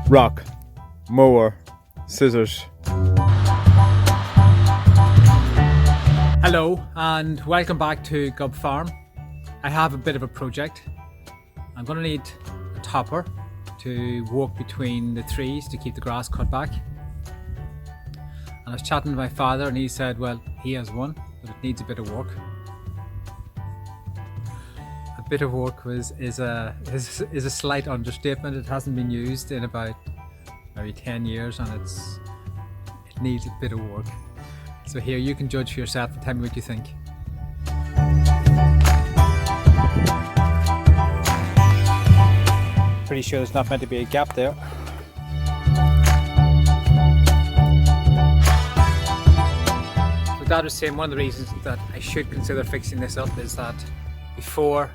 rock, mower, scissors. Hello and welcome back to Gubb Farm. I have a bit of a project. I'm going to need a topper to walk between the trees to keep the grass cut back. And I was chatting to my father and he said, well, he has one, but it needs a bit of work. A bit of work is a slight understatement. It hasn't been used in about maybe 10 years and it needs a bit of work. So here, you can judge for yourself and tell me what you think. Pretty sure there's not meant to be a gap there. So Dad was saying one of the reasons that I should consider fixing this up is that before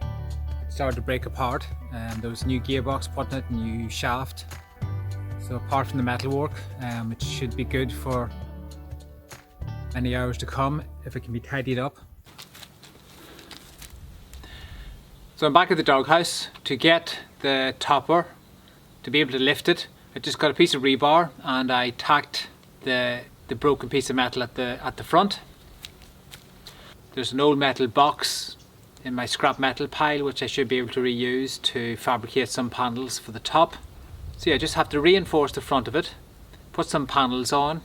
it started to break apart, there was a new gearbox put in it, a new shaft. So apart from the metalwork, it should be good for many hours to come if it can be tidied up. So I'm back at the doghouse. To get the topper, to be able to lift it, I just got a piece of rebar and I tacked the broken piece of metal at the front. There's an old metal box in my scrap metal pile which I should be able to reuse to fabricate some panels for the top. So yeah, I just have to reinforce the front of it, put some panels on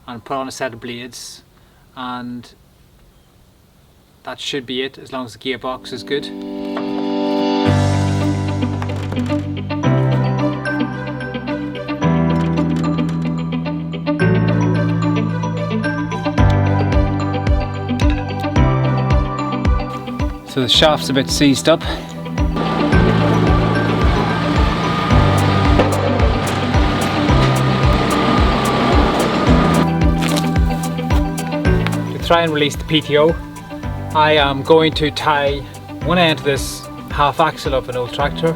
and put on a set of blades, and that should be it as long as the gearbox is good. So the shaft's a bit seized up. Try and release the PTO. I am going to tie one end to this half axle of an old tractor,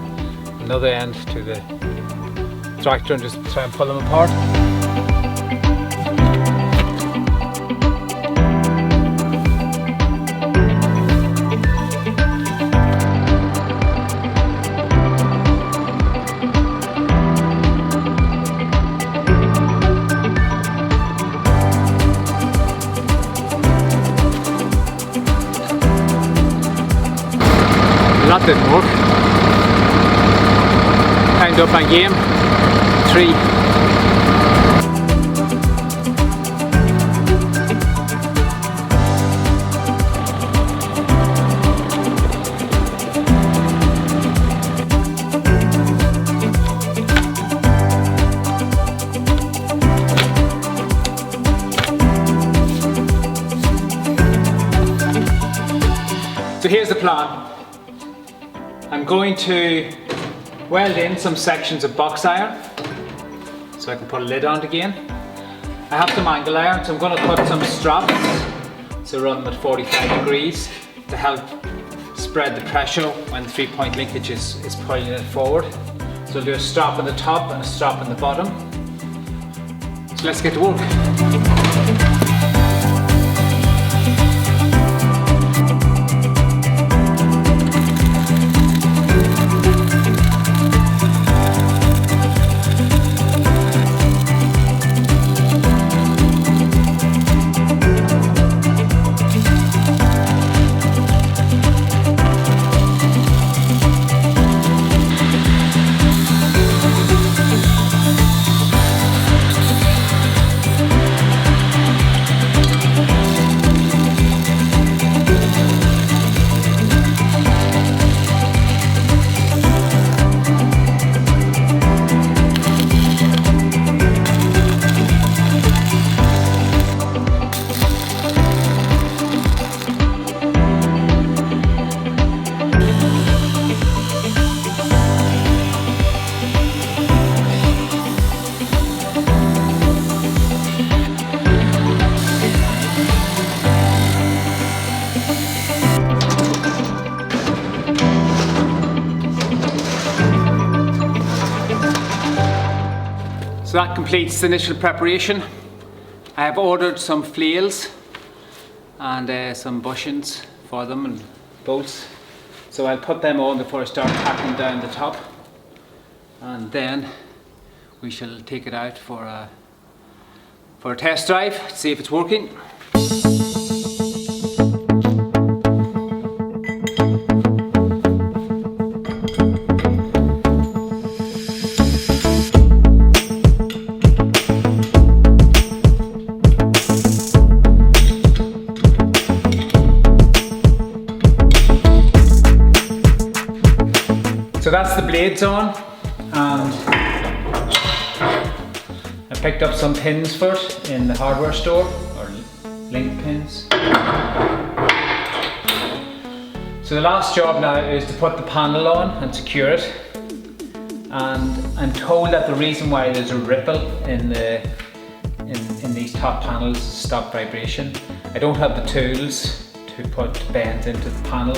another end to the tractor, and just try and pull them apart. That didn't work. Timed up my game. 3. So here's the plan. I'm going to weld in some sections of box iron so I can put a lid on it again. I have some angle iron, so I'm going to put some straps to run them at 45 degrees to help spread the pressure when the 3-point linkage is pulling it forward. So I'll do a strap on the top and a strap on the bottom. So let's get to work. So that completes the initial preparation. I have ordered some flails and some bushings for them and bolts. So I'll put them on before I start tacking down the top. and then we shall take it out for a test drive to see if it's working. So that's the blades on, and I picked up some pins for it in the hardware store, or link pins. So the last job now is to put the panel on and secure it. And I'm told that the reason why there's a ripple in these top panels is to stop vibration. I don't have the tools to put bends into the panel.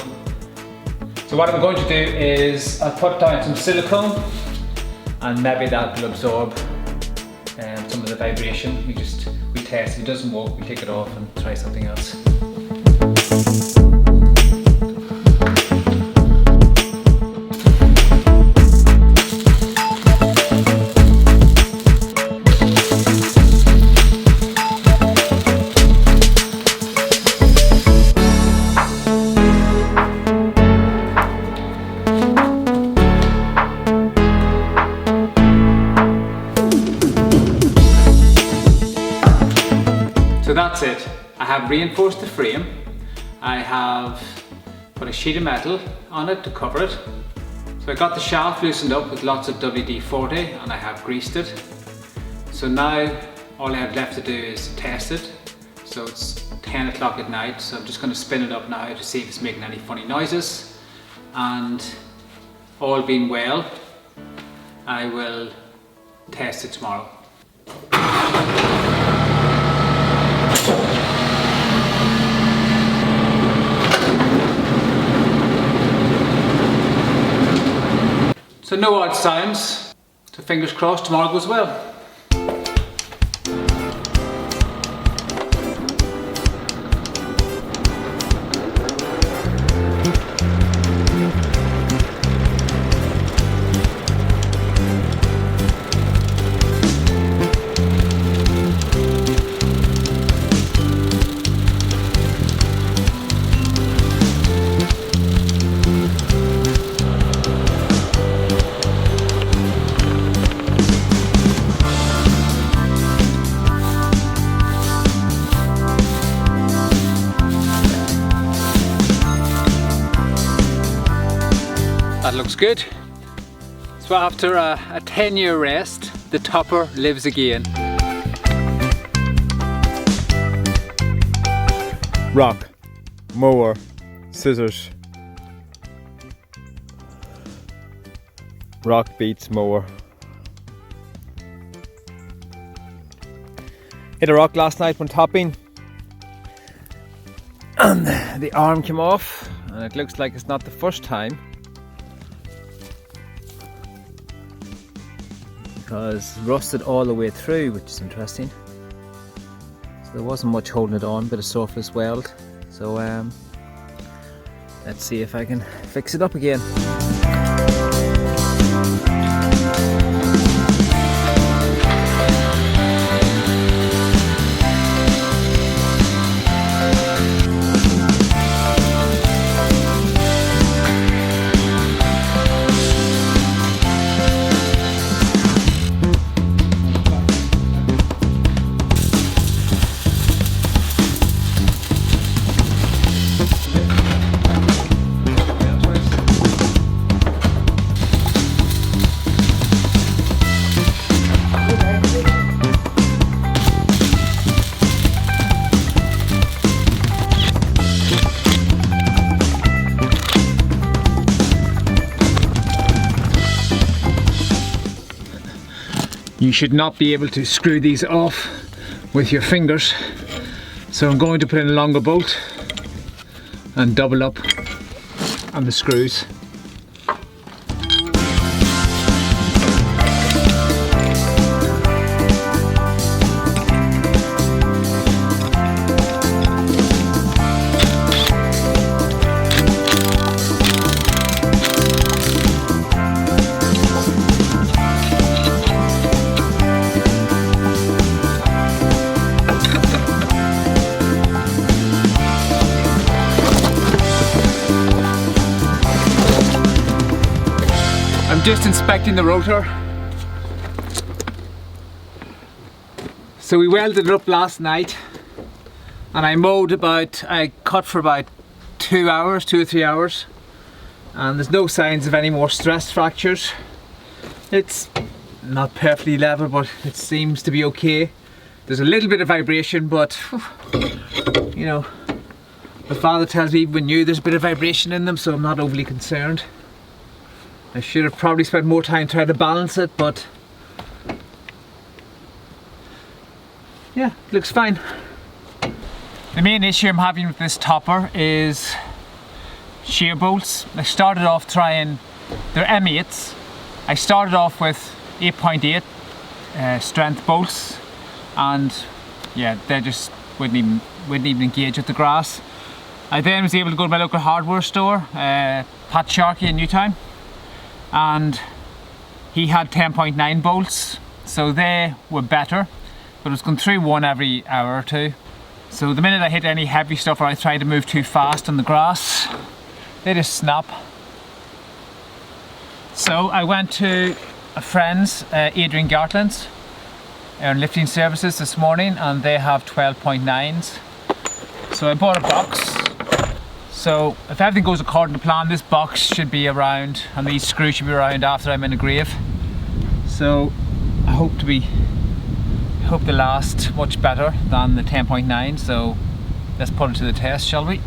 So what I'm going to do is I'll put down some silicone, and maybe that will absorb some of the vibration. We test. If it doesn't work, we take it off and try something else. So that's it. I have reinforced the frame. I have put a sheet of metal on it to cover it. So I got the shaft loosened up with lots of WD-40 and I have greased it. So now all I have left to do is test it. So it's 10 o'clock at night, so I'm just going to spin it up now to see if it's making any funny noises. And all being well, I will test it tomorrow. So no odd sounds, so fingers crossed tomorrow goes well. That looks good. So after a 10-year rest, the topper lives again. Rock, mower, scissors. Rock beats mower. Hit a rock last night when topping, and the arm came off, and it looks like it's not the first time, because it rusted all the way through, which is interesting. So there wasn't much holding it on, bit of surface weld. So let's see if I can fix it up again. You should not be able to screw these off with your fingers. So I'm going to put in a longer bolt and double up on the screws. I'm just inspecting the rotor. So we welded it up last night and I cut for about 2 or 3 hours, and there's no signs of any more stress fractures. It's not perfectly level, but it seems to be okay. There's a little bit of vibration, but you know, my father tells me even when new there's a bit of vibration in them, so I'm not overly concerned. I should have probably spent more time trying to balance it, but yeah, it looks fine. The main issue I'm having with this topper is shear bolts. I started off trying, they're M8s. I started off with 8.8 strength bolts, and yeah, they just wouldn't even engage with the grass. I then was able to go to my local hardware store, Pat Sharkey in Newtown, and he had 10.9 bolts, so they were better, but it was going through one every hour or two. So the minute I hit any heavy stuff or I tried to move too fast on the grass, they just snap. So I went to a friend's, Adrian Gartland's, lifting services this morning, and they have 12.9s. So I bought a box. So if everything goes according to plan, this box should be around, and these screws should be around after I'm in a grave. So I hope they last much better than the 10.9. So let's put it to the test, shall we?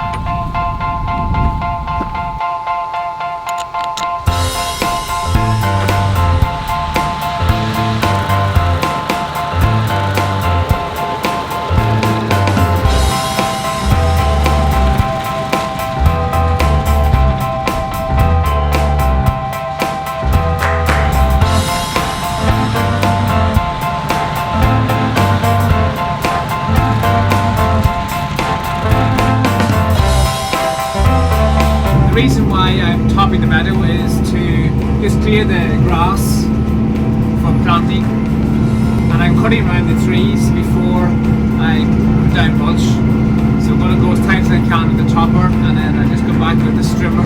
The reason why I'm topping the meadow is to just clear the grass from planting, and I'm cutting around the trees before I put down mulch. So I'm going to go as tight as I can with the topper, and then I just go back with the strimmer,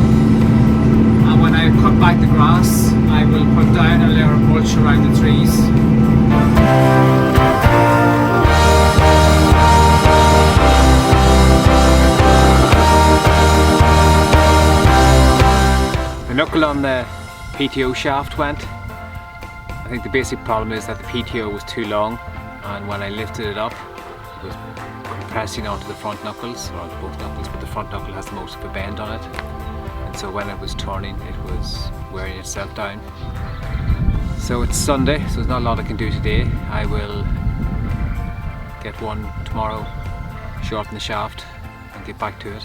and when I cut back the grass I will put down a layer of mulch around the trees. The knuckle on the PTO shaft went. I think the basic problem is that the PTO was too long, and when I lifted it up it was compressing onto the front knuckles, or onto both knuckles, but the front knuckle has the most of a bend on it, and so when it was turning it was wearing itself down. So it's Sunday, so there's not a lot I can do today. I will get one tomorrow, shorten the shaft and get back to it.